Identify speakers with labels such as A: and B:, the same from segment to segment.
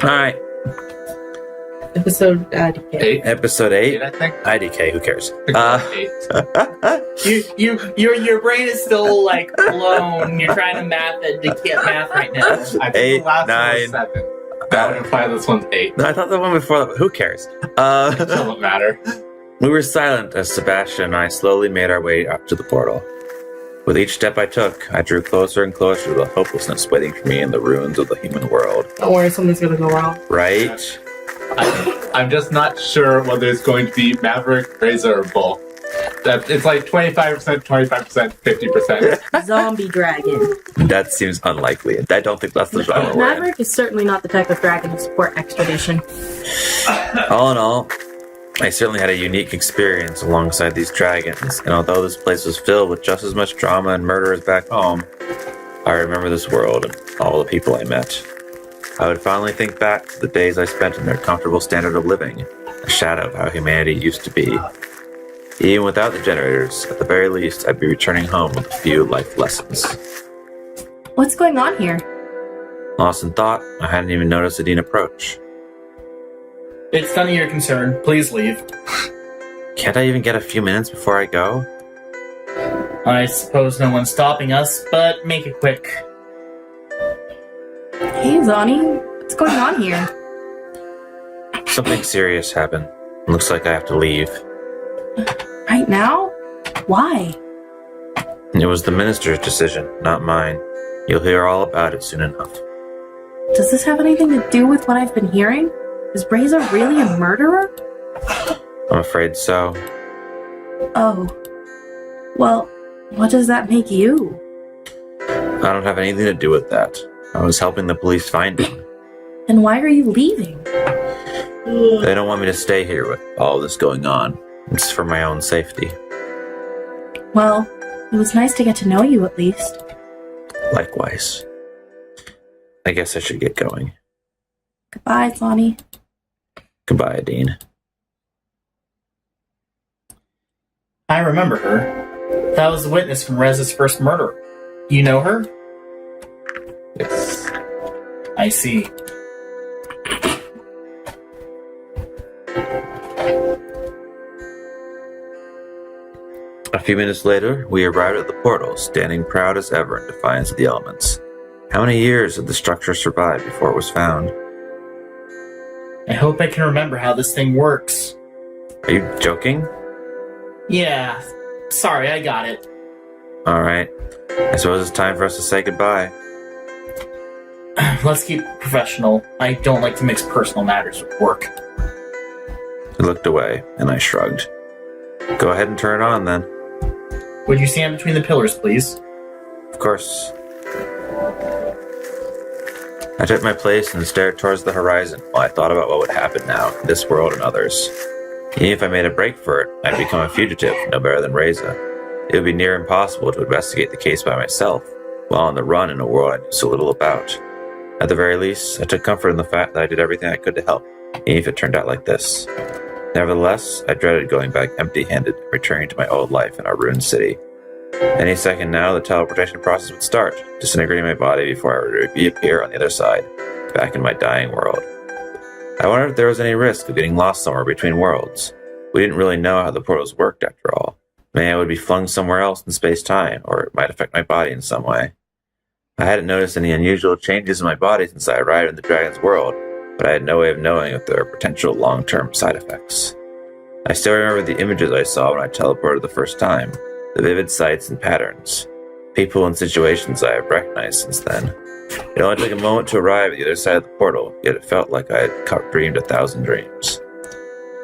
A: Alright.
B: Episode IDK.
A: Episode 8.
C: I think.
A: IDK, who cares?
B: Your brain is still like blown. You're trying to math right now.
C: I think
A: 8,
C: the last
A: 9.
C: one was 7. That would imply this one's 8.
A: No, I thought the one before that, but who cares?
C: It doesn't matter.
A: We were silent as Sebastian and I slowly made our way up to the portal. With each step I took, I drew closer and closer to the hopelessness waiting for me in the ruins of the human world.
B: Don't worry, something's gonna go wrong.
A: Right?
C: I'm just not sure whether it's going to be Maverick, Razor, or Bull. It's like 25%, 25%, 50%.
D: Zombie dragon.
A: That seems unlikely. I don't think that's the genre we're in.
D: Maverick is certainly not the type of dragon to support extradition.
A: All in all, I certainly had a unique experience alongside these dragons, and although this place was filled with just as much drama and murder as back home, I remember this world and all the people I met. I would finally think back to the days I spent in their comfortable standard of living, a shadow of how humanity used to be. Even without the generators, at the very least, I'd be returning home with a few life lessons.
D: What's going on here?
A: Lost in thought, I hadn't even noticed Adine approach.
B: It's none of your concern. Please leave.
A: Can't I even get a few minutes before I go?
B: I suppose no one's stopping us, but make it quick.
D: Hey, Zani. What's going on here?
A: Something serious happened. Looks like I have to leave.
D: Right now? Why?
A: It was the minister's decision, not mine. You'll hear all about it soon enough.
D: Does this have anything to do with what I've been hearing? Is Razor really a murderer?
A: I'm afraid so.
D: Oh. Well, what does that make you?
A: I don't have anything to do with that. I was helping the police find him.
D: Then why are you leaving?
A: They don't want me to stay here with all this going on. It's for my own safety.
D: Well, it was nice to get to know you at least.
A: Likewise. I guess I should get going.
D: Goodbye, Zani.
A: Goodbye, Adine.
B: I remember her. That was the witness from Rez's first murder. You know her?
C: Yes.
B: I see.
A: A few minutes later, we arrived at the portal, standing proud as ever in defiance of the elements. How many years did the structure survive before it was found?
B: I hope I can remember how this thing works.
A: Are you joking?
B: Yeah. Sorry, I got it.
A: Alright. I suppose it's time for us to say goodbye.
B: Let's keep it professional. I don't like to mix personal matters with work.
A: He looked away, and I shrugged. Go ahead and turn it on, then.
B: Would you stand between the pillars, please?
A: Of course. I took my place and stared towards the horizon while I thought about what would happen now in this world and others. Even if I made a break for it, I'd become a fugitive, no better than Reza. It would be near impossible to investigate the case by myself, while on the run in a world I knew so little about. At the very least, I took comfort in the fact that I did everything I could to help, even if it turned out like this. Nevertheless, I dreaded going back empty-handed, returning to my old life in our ruined city. Any second now, the teleportation process would start, disintegrating my body before I would reappear on the other side, back in my dying world. I wondered if there was any risk of getting lost somewhere between worlds. We didn't really know how the portals worked after all. Maybe I would be flung somewhere else in space-time, or it might affect my body in some way. I hadn't noticed any unusual changes in my body since I arrived in the dragon's world, but I had no way of knowing if there were potential long-term side effects. I still remember the images I saw when I teleported the first time, the vivid sights and patterns, people and situations I have recognized since then. It only took a moment to arrive at the other side of the portal, yet it felt like I had dreamed 1,000 dreams.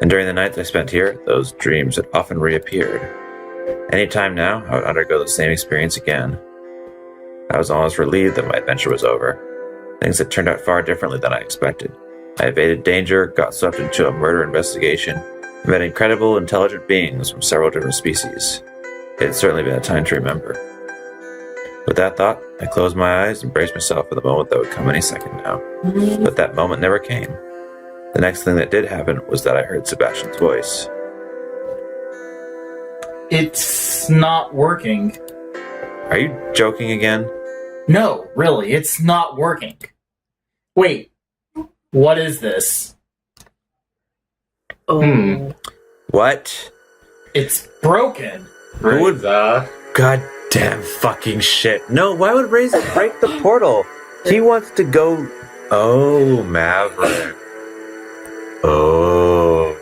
A: And during the nights I spent here, those dreams had often reappeared. Any time now, I would undergo the same experience again. I was almost relieved that my adventure was over. Things had turned out far differently than I expected. I evaded danger, got swept into a murder investigation, and met incredible, intelligent beings from several different species. It had certainly been a time to remember. With that thought, I closed my eyes and braced myself for the moment that would come any second now. But that moment never came. The next thing that did happen was that I heard Sebastian's voice.
B: It's not working.
A: Are you joking again?
B: No, really, it's not working. Wait, what is this?
D: Oh.
A: What?
B: It's broken.
A: Who would-
C: Reza.
A: Goddamn fucking shit. No, why would Reza break the portal? He wants to go... Oh, Maverick. Oh.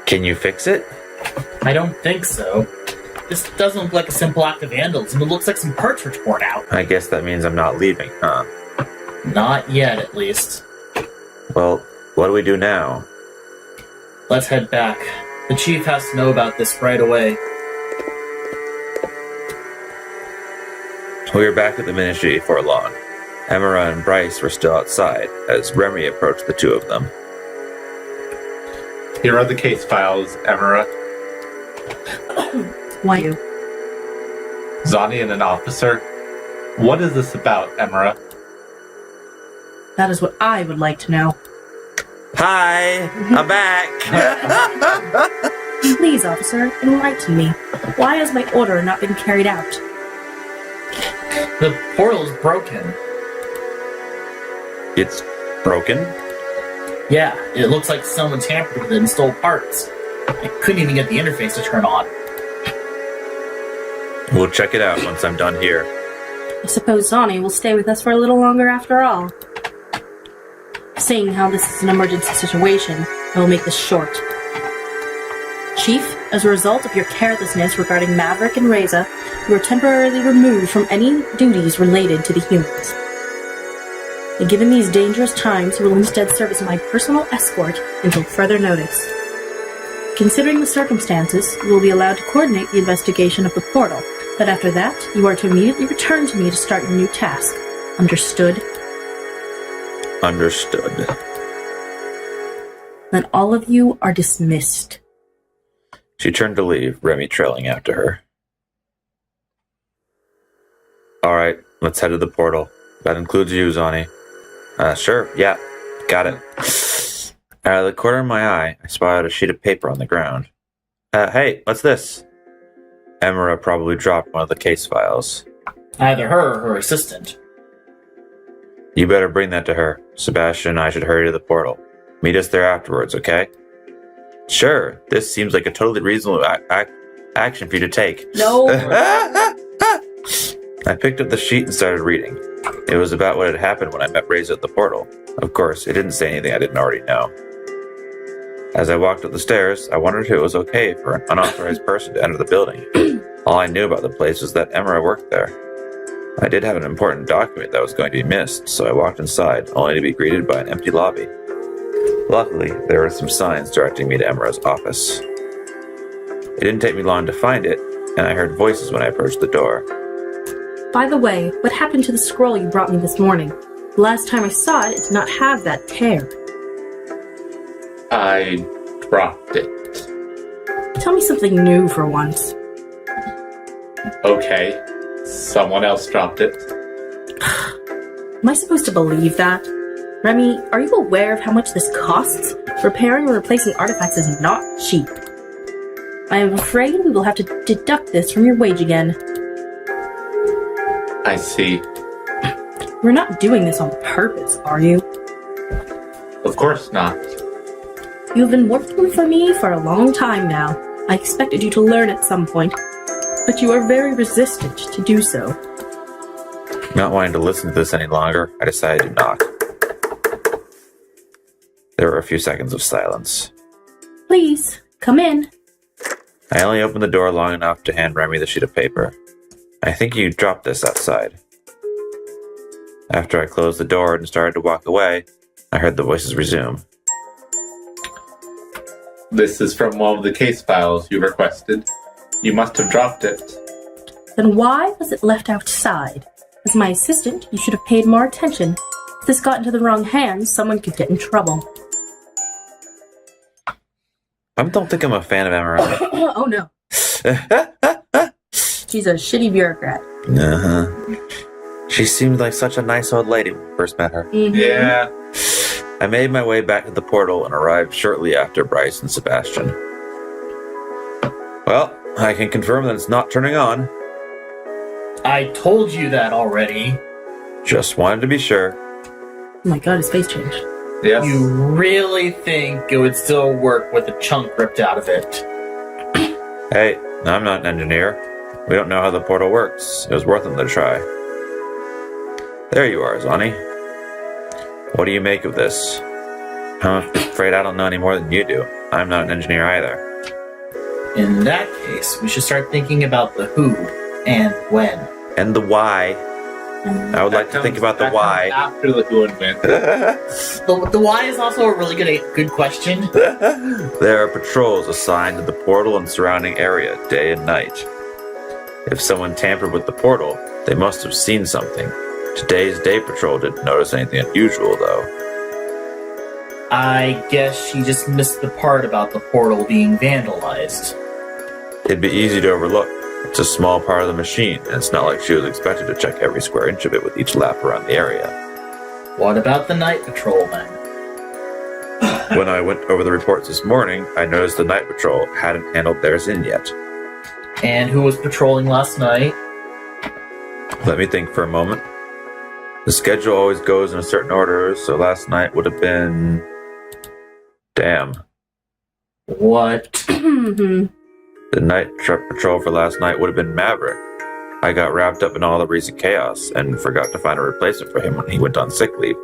A: Can you fix it?
B: I don't think so. This doesn't look like a simple act of vandalism. It looks like some parts were torn out.
A: I guess that means I'm not leaving, huh?
B: Not yet, at least.
A: Well, what do we do now?
B: Let's head back. The chief has to know about this right away.
A: We were back at the ministry before long. Emera and Bryce were still outside as Remy approached the two of them.
C: Here are the case files, Emera.
D: Why you?
C: Zani and an officer. What is this about, Emera?
D: That is what I would like to know.
A: Hi, I'm back.
D: Please, officer, enlighten me. Why has my order not been carried out?
B: The portal's broken.
A: It's broken?
B: Yeah, it looks like someone tampered with it and stole parts. I couldn't even get the interface to turn on.
A: We'll check it out once I'm done here.
D: I suppose Zani will stay with us for a little longer after all. Seeing how this is an emergency situation, I will make this short. Chief, as a result of your carelessness regarding Maverick and Reza, you are temporarily removed from any duties related to the humans. And given these dangerous times, you will instead serve as my personal escort until further notice. Considering the circumstances, you will be allowed to coordinate the investigation of the portal, but after that, you are to immediately return to me to start your new task. Understood?
A: Understood.
D: Then all of you are dismissed.
A: She turned to leave, Remy trailing after her. Alright, let's head to the portal. That includes you, Zani. Sure, yeah, got it. Out of the corner of my eye, I spotted a sheet of paper on the ground. Hey, what's this? Emera probably dropped one of the case files.
B: Either her or her assistant.
A: You better bring that to her. Sebastian and I should hurry to the portal. Meet us there afterwards, okay? Sure, this seems like a totally reasonable action for you to take.
D: No.
A: I picked up the sheet and started reading. It was about what had happened when I met Reza at the portal. Of course, it didn't say anything I didn't already know. As I walked up the stairs, I wondered if it was okay for an unauthorized person to enter the building. All I knew about the place was that Emera worked there. I did have an important document that was going to be missed, so I walked inside, only to be greeted by an empty lobby. Luckily, there were some signs directing me to Emera's office. It didn't take me long to find it, and I heard voices when I approached the door.
D: By the way, what happened to the scroll you brought me this morning? The last time I saw it, it did not have that tear.
C: I dropped it.
D: Tell me something new for once.
C: Okay. Someone else dropped it.
D: Am I supposed to believe that? Remy, are you aware of how much this costs? Repairing or replacing artifacts is not cheap. I am afraid we will have to deduct this from your wage again.
C: I see.
D: We're not doing this on purpose, are you?
C: Of course not.
D: You've been working for me for a long time now. I expected you to learn at some point, but you are very resistant to do so.
A: Not wanting to listen to this any longer, I decided to knock. There were a few seconds of silence.
D: Please, come in.
A: I only opened the door long enough to hand Remy the sheet of paper. I think you dropped this outside. After I closed the door and started to walk away, I heard the voices resume.
C: This is from one of the case files you requested. You must have dropped it.
D: Then why was it left outside? As my assistant, you should have paid more attention. If this got into the wrong hands, someone could get in trouble.
A: I don't think I'm a fan of Emera.
D: Oh no. She's a shitty bureaucrat.
A: Uh-huh. She seemed like such a nice old lady when we first met her.
D: Mhm.
C: Yeah.
A: I made my way back to the portal and arrived shortly after Bryce and Sebastian. Well, I can confirm that it's not turning on.
B: I told you that already.
A: Just wanted to be sure.
D: Oh my god, his face changed.
C: Yes.
B: You really think it would still work with a chunk ripped out of it?
A: Hey, I'm not an engineer. We don't know how the portal works. It was worth it to try. There you are, Zani. What do you make of this? I'm afraid I don't know any more than you do. I'm not an engineer either.
B: In that case, we should start thinking about the who and when.
A: And the why. I would like to think about the why.
C: After the who and when.
B: The why is also a really good question.
A: There are patrols assigned to the portal and surrounding area, day and night. If someone tampered with the portal, they must have seen something. Today's day patrol didn't notice anything unusual, though.
B: I guess she just missed the part about the portal being vandalized.
A: It'd be easy to overlook. It's a small part of the machine, and it's not like she was expected to check every square inch of it with each lap around the area.
B: What about the night patrol then?
A: When I went over the reports this morning, I noticed the night patrol hadn't handled theirs in yet.
B: And who was patrolling last night?
A: Let me think for a moment. The schedule always goes in a certain order, so last night would have been... Damn.
B: What?
A: The night patrol for last night would have been Maverick. I got wrapped up in all the recent chaos and forgot to find a replacement for him when he went on sick leave.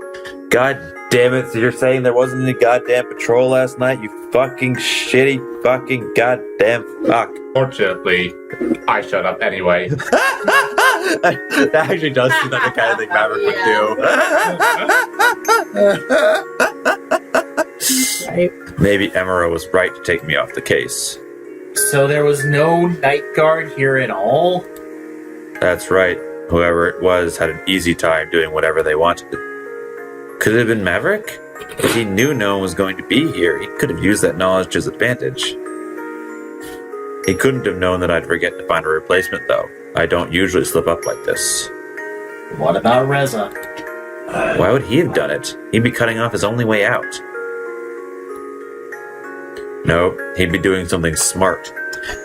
A: God damn it, so you're saying there wasn't any goddamn patrol last night, you fucking shitty fucking goddamn fuck.
C: Fortunately, I showed up anyway.
A: That actually does seem like the kind of thing Maverick would do.
B: Right.
A: Maybe Emera was right to take me off the case.
B: So there was no night guard here at all?
A: That's right. Whoever it was had an easy time doing whatever they wanted. Could it have been Maverick? If he knew no one was going to be here, he could have used that knowledge to his advantage. He couldn't have known that I'd forget to find a replacement, though. I don't usually slip up like this.
B: What about Reza?
A: Why would he have done it? He'd be cutting off his only way out. No, he'd be doing something smart.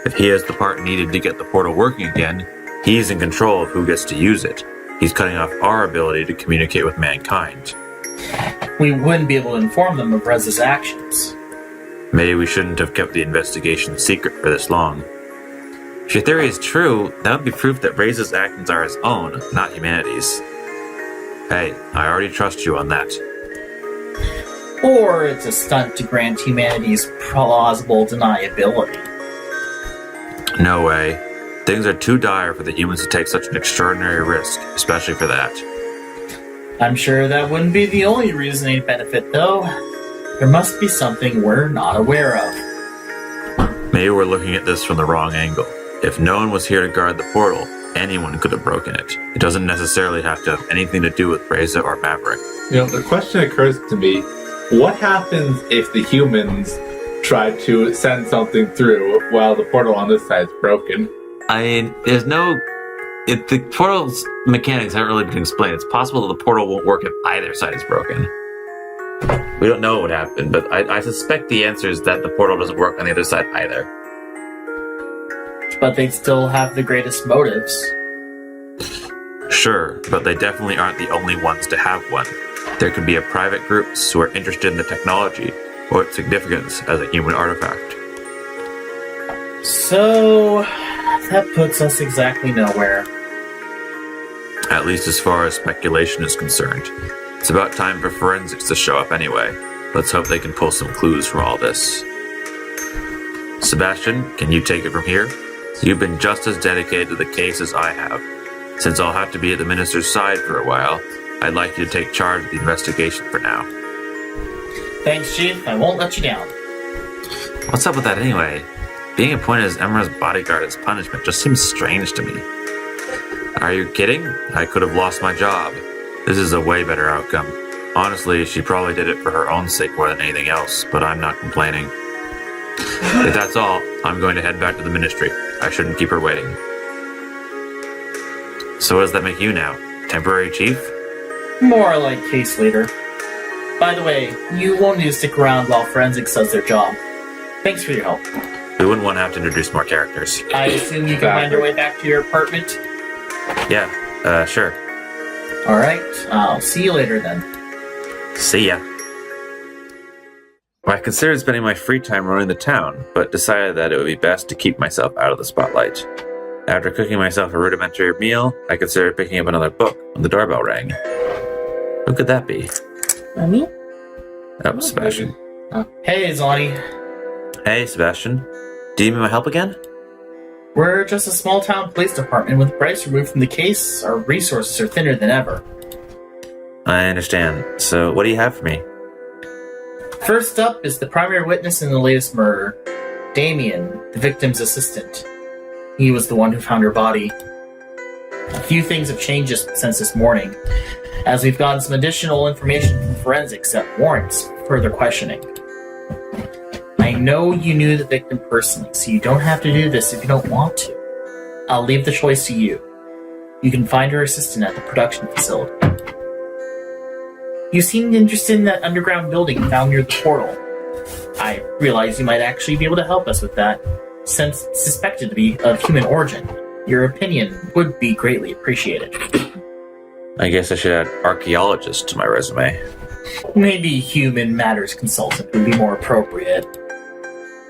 A: If he has the part needed to get the portal working again, he's in control of who gets to use it. He's cutting off our ability to communicate with mankind.
B: We wouldn't be able to inform them of Reza's actions.
A: Maybe we shouldn't have kept the investigation secret for this long. If your theory is true, that would be proof that Reza's actions are his own, not humanity's. Hey, I already trust you on that.
B: Or it's a stunt to grant humanity's plausible deniability.
A: No way. Things are too dire for the humans to take such an extraordinary risk, especially for that.
B: I'm sure that wouldn't be the only reason they'd benefit, though. There must be something we're not aware of.
A: Maybe we're looking at this from the wrong angle. If no one was here to guard the portal, anyone could have broken it. It doesn't necessarily have to have anything to do with Reza or Maverick.
C: The question occurs to me, what happens if the humans try to send something through while the portal on this side is broken?
A: I mean, if the portal's mechanics haven't really been explained, it's possible that the portal won't work if either side is broken. We don't know what would happen, but I suspect the answer is that the portal doesn't work on the other side either.
B: But they'd still have the greatest motives.
A: Sure, but they definitely aren't the only ones to have one. There could be a private groups who are interested in the technology or its significance as a human artifact.
B: So, that puts us exactly nowhere.
A: At least as far as speculation is concerned. It's about time for forensics to show up anyway. Let's hope they can pull some clues from all this. Sebastian, can you take it from here? You've been just as dedicated to the case as I have. Since I'll have to be at the minister's side for a while, I'd like you to take charge of the investigation for now.
B: Thanks, Chief. I won't let you down.
A: What's up with that anyway? Being appointed as Emera's bodyguard as punishment just seems strange to me. Are you kidding? I could have lost my job. This is a way better outcome. Honestly, she probably did it for her own sake more than anything else, but I'm not complaining. If that's all, I'm going to head back to the ministry. I shouldn't keep her waiting. So what does that make you now? Temporary chief?
B: More like case leader. By the way, you won't need to stick around while forensics does their job. Thanks for your help.
A: We wouldn't want to have to introduce more characters.
B: I assume you can find your way back to your apartment?
A: Yeah, sure.
B: Alright, I'll see you later then.
A: See ya. Well, I considered spending my free time running the town, but decided that it would be best to keep myself out of the spotlight. After cooking myself a rudimentary meal, I considered picking up another book when the doorbell rang. Who could that be?
D: Me?
A: Oh, Sebastian.
B: Hey, Zonny.
A: Hey, Sebastian. Do you need my help again?
B: We're just a small town police department. With Bryce removed from the case, our resources are thinner than ever.
A: I understand. So, what do you have for me?
B: First up is the primary witness in the latest murder, Damien, the victim's assistant. He was the one who found her body. A few things have changed since this morning, as we've gotten some additional information from forensics that warrants further questioning. I know you knew the victim personally, so you don't have to do this if you don't want to. I'll leave the choice to you. You can find her assistant at the production facility. You seemed interested in that underground building found near the portal. I realize you might actually be able to help us with that, since it's suspected to be of human origin. Your opinion would be greatly appreciated.
A: I guess I should add archaeologist to my resume.
B: Maybe human matters consultant would be more appropriate.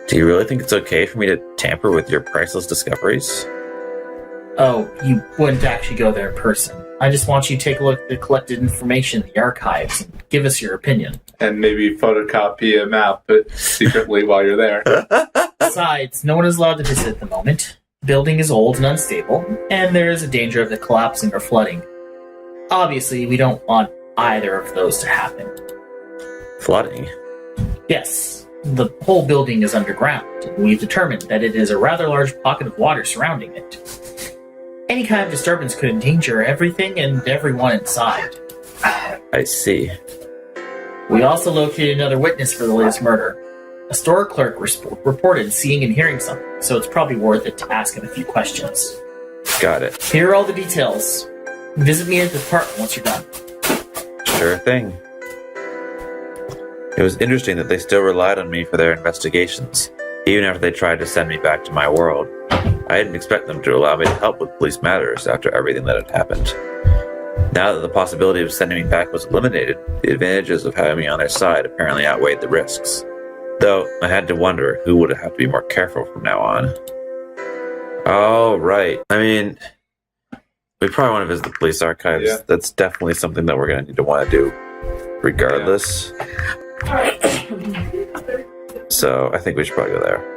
A: Do you really think it's okay for me to tamper with your priceless discoveries?
B: Oh, you wouldn't actually go there in person. I just want you to take a look at the collected information in the archives and give us your opinion.
C: And maybe photocopy a map secretly while you're there.
B: Besides, no one is allowed to visit at the moment. The building is old and unstable, and there is a danger of it collapsing or flooding. Obviously, we don't want either of those to happen.
A: Flooding?
B: Yes, the whole building is underground, and we've determined that it is a rather large pocket of water surrounding it. Any kind of disturbance could endanger everything and everyone inside.
A: I see.
B: We also located another witness for the latest murder. A store clerk reported seeing and hearing something, so it's probably worth it to ask him a few questions.
A: Got it.
B: Here are all the details. Visit me at the department once you're done.
A: Sure thing. It was interesting that they still relied on me for their investigations, even after they tried to send me back to my world. I didn't expect them to allow me to help with police matters after everything that had happened. Now that the possibility of sending me back was eliminated, the advantages of having me on their side apparently outweighed the risks. Though, I had to wonder who would have to be more careful from now on. Oh, right. I mean, we probably want to visit the police archives.
C: Yeah.
A: That's definitely something that we're going to need to want to do regardless. So, I think we should probably go there.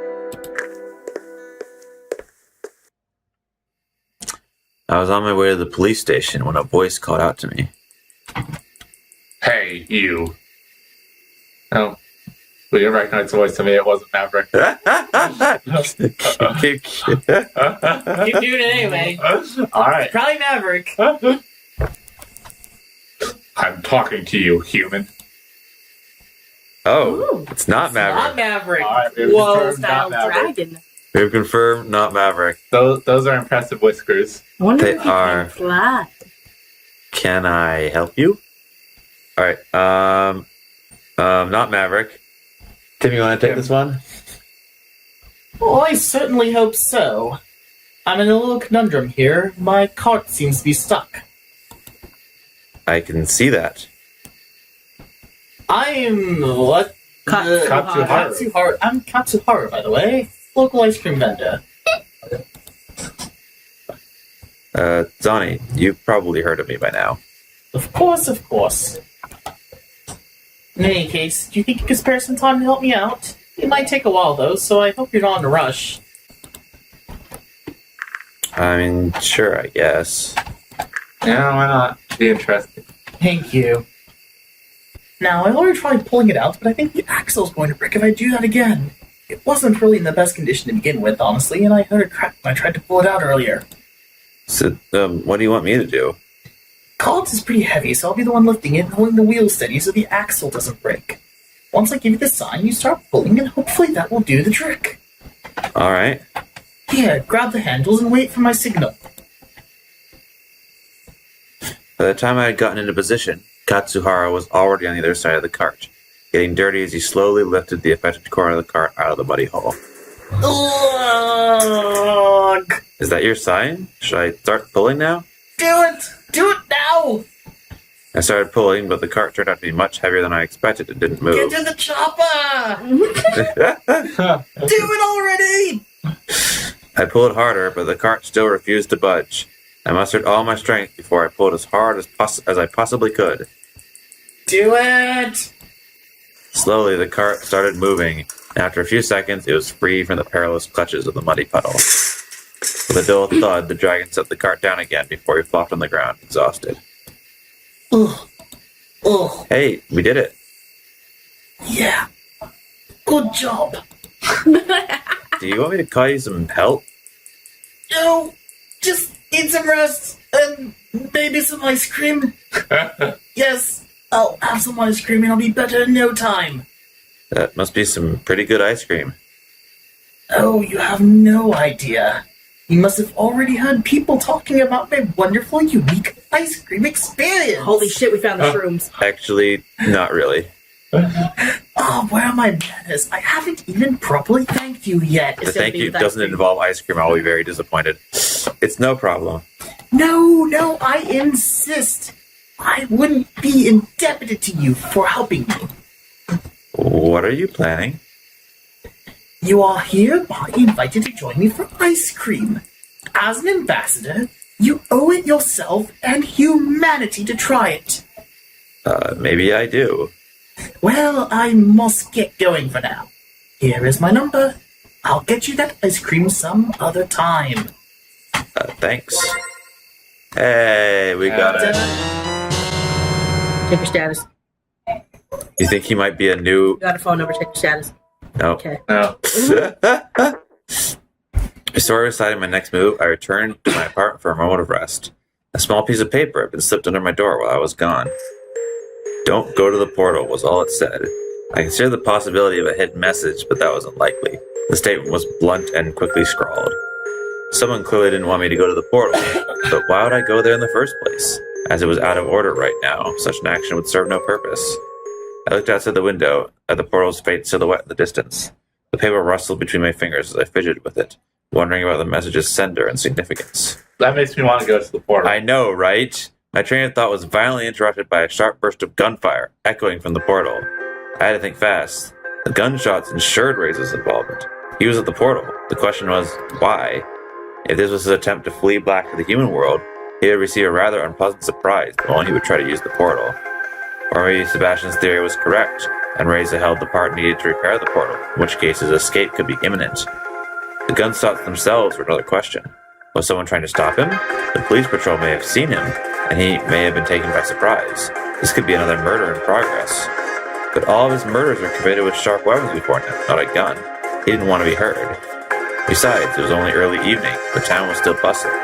A: I was on my way to the police station when a voice called out to me.
C: Hey, you. Oh. Well, you recognize the voice to me. It wasn't Maverick.
B: Keep doing it anyway.
C: All right.
B: Probably Maverick.
C: I'm talking to you, human.
A: Oh, it's not Maverick.
B: Not Maverick.
C: All right, we've
D: Whoa,
C: confirmed
D: style
C: not Maverick.
D: dragon.
A: We've confirmed not Maverick.
C: Those are impressive whiskers.
D: I wonder
A: They
D: if he
A: are.
D: can fly.
A: Can I help you? Alright, not Maverick. Tim, you want to take this one?
B: Well, I certainly hope so. I'm in a little conundrum here. My cart seems to be stuck.
A: I can see that.
B: I'm what?
C: Katsuharu.
B: I'm Katsuharu, by the way. Local ice cream vendor.
A: Zonny, you've probably heard of me by now.
B: Of course, of course. In any case, do you think you could spare some time to help me out? It might take a while, though, so I hope you're not in a rush.
A: I mean, sure, I guess.
C: Yeah, why not? Be interesting.
B: Thank you. Now, I've already tried pulling it out, but I think the axle's going to break if I do that again. It wasn't really in the best condition to begin with, honestly, and I heard a crack when I tried to pull it out earlier.
A: So, what do you want me to do?
B: Collins is pretty heavy, so I'll be the one lifting it and holding the wheel steady so the axle doesn't break. Once I give you the sign, you start pulling, and hopefully that will do the trick.
A: Alright.
B: Here, grab the handles and wait for my signal.
A: By the time I had gotten into position, Katsuhara was already on the other side of the cart, getting dirty as he slowly lifted the affected corner of the cart out of the muddy hole.
B: Ugh.
A: Is that your sign? Should I start pulling now?
B: Do it! Do it now!
A: I started pulling, but the cart turned out to be much heavier than I expected and didn't move.
B: Get to the chopper! Do it already!
A: I pulled harder, but the cart still refused to budge. I mustered all my strength before I pulled as hard as I possibly could.
B: Do it!
A: Slowly, the cart started moving, and after a few seconds, it was free from the perilous clutches of the muddy puddle. With a dull thud, the dragon set the cart down again before he flopped on the ground, exhausted.
B: Ugh. Ugh.
A: Hey, we did it.
B: Yeah. Good job.
A: Do you want me to call you some help?
B: No, just need some rest and maybe some ice cream. Yes, I'll have some ice cream and I'll be better in no time.
A: That must be some pretty good ice cream.
B: Oh, you have no idea. You must have already heard people talking about my wonderful, unique ice cream experience.
D: Holy shit, we found the shrooms.
A: Actually, not really.
B: Oh, where are my manners? I haven't even properly thanked you yet.
A: The thank you doesn't involve ice cream. I'll be very disappointed. It's no problem.
B: No, I insist. I wouldn't be indebted to you for helping me.
A: What are you planning?
B: You are hereby invited to join me for ice cream. As an ambassador, you owe it yourself and humanity to try it.
A: Maybe I do.
B: Well, I must get going for now. Here is my number. I'll get you that ice cream some other time.
A: Thanks. Hey, we got it.
D: Check your status.
A: You think he might be a new...
D: Got a phone number, check your status.
A: No.
D: Okay.
C: No.
A: Before deciding my next move, I returned to my apartment for a moment of rest. A small piece of paper had been slipped under my door while I was gone. Don't go to the portal was all it said. I considered the possibility of a hidden message, but that was unlikely. The statement was blunt and quickly scrawled. Someone clearly didn't want me to go to the portal, but why would I go there in the first place? As it was out of order right now, such an action would serve no purpose. I looked outside the window at the portal's faint silhouette in the distance. The paper rustled between my fingers as I fidgeted with it, wondering about the message's sender and significance.
C: That makes me want to go to the portal.
A: I know, right? My train of thought was violently interrupted by a sharp burst of gunfire, echoing from the portal. I had to think fast. The gunshots ensured Reiza's involvement. He was at the portal. The question was, why? If this was his attempt to flee back to the human world, he would receive a rather unpleasant surprise the moment he would try to use the portal. Or maybe Sebastian's theory was correct, and Reiza held the part needed to repair the portal, in which case his escape could be imminent. The gunshots themselves were another question. Was someone trying to stop him? The police patrol may have seen him, and he may have been taken by surprise. This could be another murder in progress. But all of his murders were committed with sharp weapons before him, not a gun. He didn't want to be heard. Besides, it was only early evening. The town was still bustling.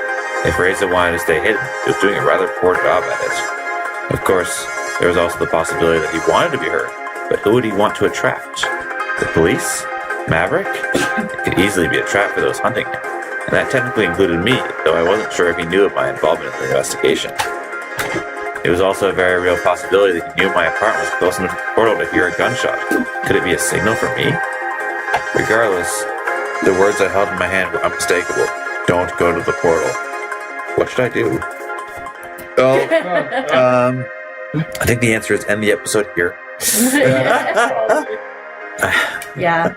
A: If Reiza wanted to stay hidden, he was doing a rather poor job at it. Of course, there was also the possibility that he wanted to be heard, but who would he want to attract? The police? Maverick? It could easily be a trap for those hunting him, and that technically included me, though I wasn't sure if he knew of my involvement in the investigation. It was also a very real possibility that he knew my apartment was close enough to the portal to hear a gunshot. Could it be a signal for me? Regardless, the words I held in my hand were unmistakable. Don't go to the portal. What should I do? I think the answer is end the episode here.
D: Yeah.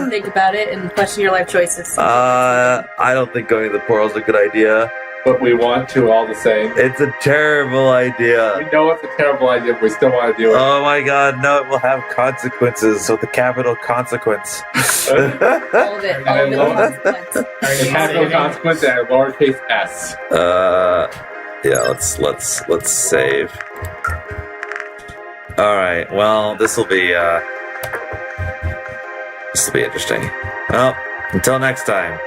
D: Think about it and question your life choices.
A: I don't think going to the portal is a good idea.
C: But we want to all the same.
A: It's a terrible idea.
C: We know it's a terrible idea, but we still want to do it.
A: Oh my god, no, it will have consequences with a capital consequence.
D: All of it. All of it. Consequence.
C: A capital consequence and a lowercase s.
A: Yeah, let's save. Alright, well, this'll be interesting. Well, until next time.